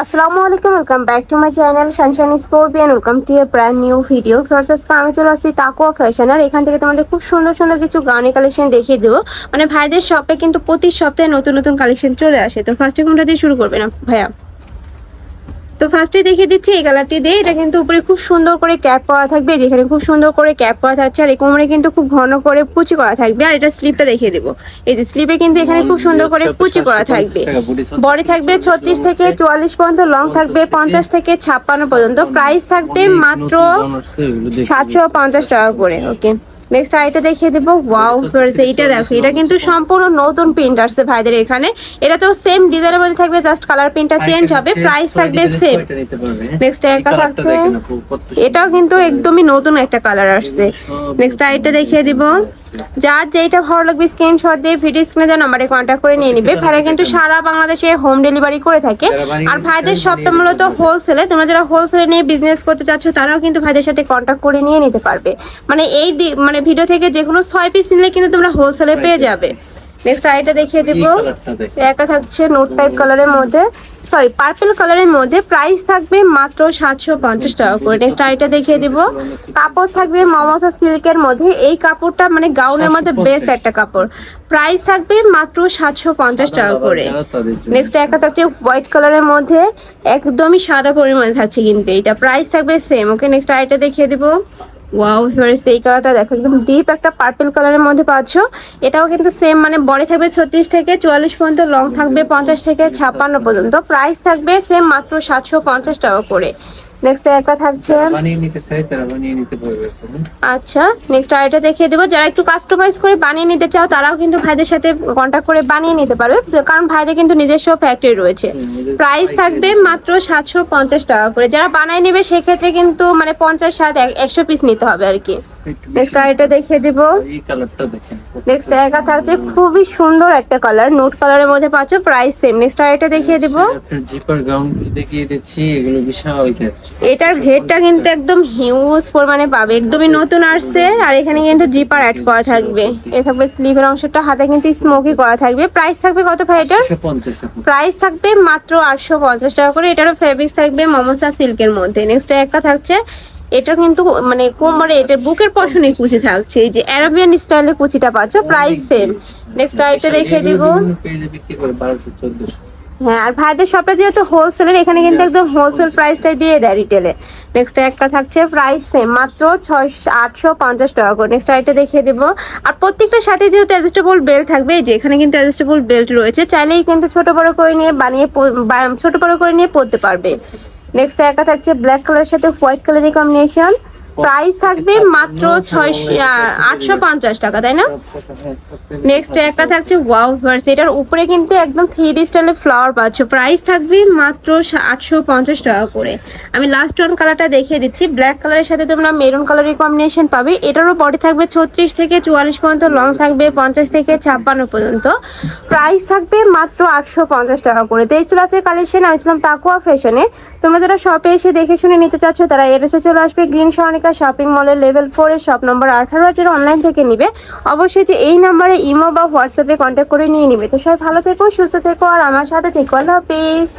আসসালামু আলাইকুম, welcome back to my channel Sunshine scorpion. Welcome to A brand new video. First আজকে আমি চলে আসছি তাকুয়া ফ্যাশন, আর এখান থেকে তোমাদের খুব সুন্দর সুন্দর কিছু গাউনি কালেকশন দেখিয়ে দেবো। মানে ভাইদের শপে কিন্তু প্রতি সপ্তাহে নতুন নতুন কালেকশন চলে আসে। তো ফার্স্টে কোনটা দিয়ে শুরু করবে না ভাইয়া? তো ফার্স্টে দেখিয়ে দিচ্ছি এই কালারটি দিয়ে। এটা কিন্তু উপরে খুব সুন্দর করে ক্যাপ করা থাকবে, যেখানে খুব সুন্দর করে ক্যাপ করা থাকছে, আর এই কোমরে কিন্তু খুব ঘন করে কুচি করা থাকবে। আর এটা স্লিপটা দেখিয়ে দেবো। এই যে স্লিপে কিন্তু এখানে খুব সুন্দর করে কুচি করা থাকবে। বডি থাকবে 36 থেকে 44 পর্যন্ত, লং থাকবে 50 থেকে 56 পর্যন্ত। প্রাইস থাকবে মাত্র 750 টাকা করে। ওকে, নেক্সট আইটা দেখিয়ে দেবো। ওয়াও ফ্রেন্ডস, এইটা দেখো, এটা কিন্তু সম্পূর্ণ নতুন প্রিন্ট আসছে ভাইদের এখানে। এটা তো সেম ডিজাইনের মধ্যে থাকবে, জাস্ট কালার প্রিন্টটা চেঞ্জ হবে, প্রাইস থাকবে সেম। নেক্সট একটা থাকছে, এটাও কিন্তু একদমই নতুন একটা কালার আসছে। নেক্সট আইটা দেখিয়ে দিব। যার যেটা ভালো লাগবে স্ক্রিনশট দিয়ে ভিডিও স্ক্রিনে দেওয়া নাম্বারে কন্ট্যাক্ট করে নিয়ে নিবে। ভাইরা কিন্তু সারা বাংলাদেশে হোম ডেলিভারি করে থাকে। আর ভাইদের শপটা মূলত হোলসেলে, তোমরা যারা হোলসেলে নিয়ে বিজনেস করতে চাচ্ছ তারাও কিন্তু ভাইদের সাথে কন্ট্যাক্ট করে নিয়ে নিতে পারবে। মানে এই মানে ভিডিও থেকে যে কোনো 6 পিস নিলে কিন্তু তোমরা হোলসেলে পেয়ে যাবে। নেক্সট আইটা দেখিয়ে দিব। একটা থাকছে নোট টাইপ কালারের মধ্যে, সরি পার্পল কালারের মধ্যে, প্রাইস থাকবে মাত্র 750 টাকা করে। নেক্সট আইটা দেখিয়ে দিব। কাপড় থাকবে মমসা সিল্কের মধ্যে। এই কাপড়টা মানে গাউনের মধ্যে বেস্ট একটা কাপড়। প্রাইস থাকবে মাত্র 750 টাকা করে। নেক্সট একটা থাকছে হোয়াইট কালারের মধ্যে, একদমই সাদা পরিমাণে থাকছে কিন্তু এটা, প্রাইস থাকবে সেম। ওকে, নেক্সট আইটা দেখিয়ে দিব। ওয়াও ফ্রেন্ডস, এই কালারটা দেখো, একদম ডিপ একটা পার্পল কালারের মধ্যে পাচ্ছ। এটাও কিন্তু সেম, মানে বডি থাকবে 36 থেকে 44 পর্যন্ত, লং থাকবে 50 থেকে 56 পর্যন্ত। প্রাইস থাকবে সেম মাত্র 750 টাকা করে। নেক্সট একটা থাকছে, বানিয়ে নিতে চাই তারা বানিয়ে নিতে পারবে। আচ্ছা, নেক্সট আইটা দেখিয়ে দেবো। যারা একটু কাস্টমাইজ করে বানিয়ে নিতে চাও তারাও কিন্তু ভাইদের সাথে কন্ট্যাক্ট করে বানিয়ে নিতে পারবে, কারণ ভাইদের কিন্তু নিজস্ব ফ্যাক্টরি রয়েছে। প্রাইস থাকবে মাত্র 750 টাকা করে। যারা বানিয়ে নেবে সেক্ষেত্রে কিন্তু মানে 50-100 পিস নিতে হবে আর কি। নেক্সট আইটা দেখিয়ে দিব। এই কালারটা দেখেন, নেক্সট একটা থাকছে খুবই সুন্দর একটা কালার, নোট কালারের মধ্যে পাচ্ছ, প্রাইস সেম। নেক্সট আইটা দেখিয়ে দিব। জিপার গাউন দেখিয়ে দিচ্ছি, এগুলো বিশাল ঘের। এটার ঘেরটা কিন্তু একদম হিউজ পরিমাণে পাবে, একদমই নতুন আসছে। আর এখানে কিন্তু জিপার অ্যাড করা থাকবে। এ থাকবে স্লিভের অংশটা, হাতে কিন্তু স্মোকি করা থাকবে। প্রাইস থাকবে কত ভাই এটার? প্রাইস থাকবে মাত্র 850 টাকা করে। এটারও ফেব্রিক থাকবে মমসা সিল্কের মধ্যে। নেক্সট একটা থাকছে, এটা কিন্তু মানে কোমরে এটার বুকের পশনে কুচি থাকছে, এই যে অ্যারাবিয়ান স্টাইলে কুচিটা পাচ্ছ, প্রাইস সেম। নেক্সট আইটা দেখিয়ে দিব। হ্যাঁ, আর ভাইদের শপটা যেহেতু হোলসেলের, এখানে কিন্তু একদম হোলসেল প্রাইসটাই দিয়ে দেয় রিটেলে। নেক্সট একটা থাকছে, প্রাইস সেম মাত্র 850 টাকা করে। নেক্সট আইটা দেখিয়ে দেবো। আর প্রত্যেকটার সাথে যেহেতু অ্যাডজাস্টেবল বেল্ট থাকবে, এই যে এখানে কিন্তু অ্যাডজাস্টেবল বেল্ট রয়েছে, চাইলেই কিন্তু ছোট বড় করে নিয়ে পরতে পারবে। নেক্সট একটা থাকছে ব্ল্যাক কালারের সাথে হোয়াইট কালারের কম্বিনেশন। প্রাইস থাকবে মাত্র 850 টাকা, তাই না? নেক্সট একটা থাকছে ওয়াও ভার্স, এটার উপরে কিন্তু একদম 3D স্টাইলের ফ্লাওয়ার পাচ্ছ। প্রাইস থাকবে মাত্র 850 টাকা করে। আমি লাস্ট ওয়ান কালারটা দেখিয়ে দিচ্ছি। ব্ল্যাক কালারের সাথে তোমরা মেরুন কালারের কম্বিনেশন পাবে। এটারও বডি থাকবে 36 থেকে 44 পর্যন্ত, লং থাকবে 50 থেকে 56 পর্যন্ত। প্রাইস থাকবে মাত্র 850 টাকা করে। তো এই ছিল আজকে কালেকশন। আমি ছিলাম তাকুয়া ফ্যাশনে। তোমরা যারা শপে এসে দেখে শুনে নিতে চাচ্ছ তারা এড্রেসে চলে আসবে গ্রিন সনিকা শপিং মলের লেভেল 4 এর শপ নম্বর 18। যারা অনলাইন থেকে নিবে অবশ্যই যে এই নাম্বারে ইমো বা হোয়াটসঅ্যাপে কন্ট্যাক্ট করে নিয়ে নিবে। তো সবাই ভালো থেকো, সুস্থ থেকো, আর আমার সাথে থেকো। আল্লাহ হাফেজ।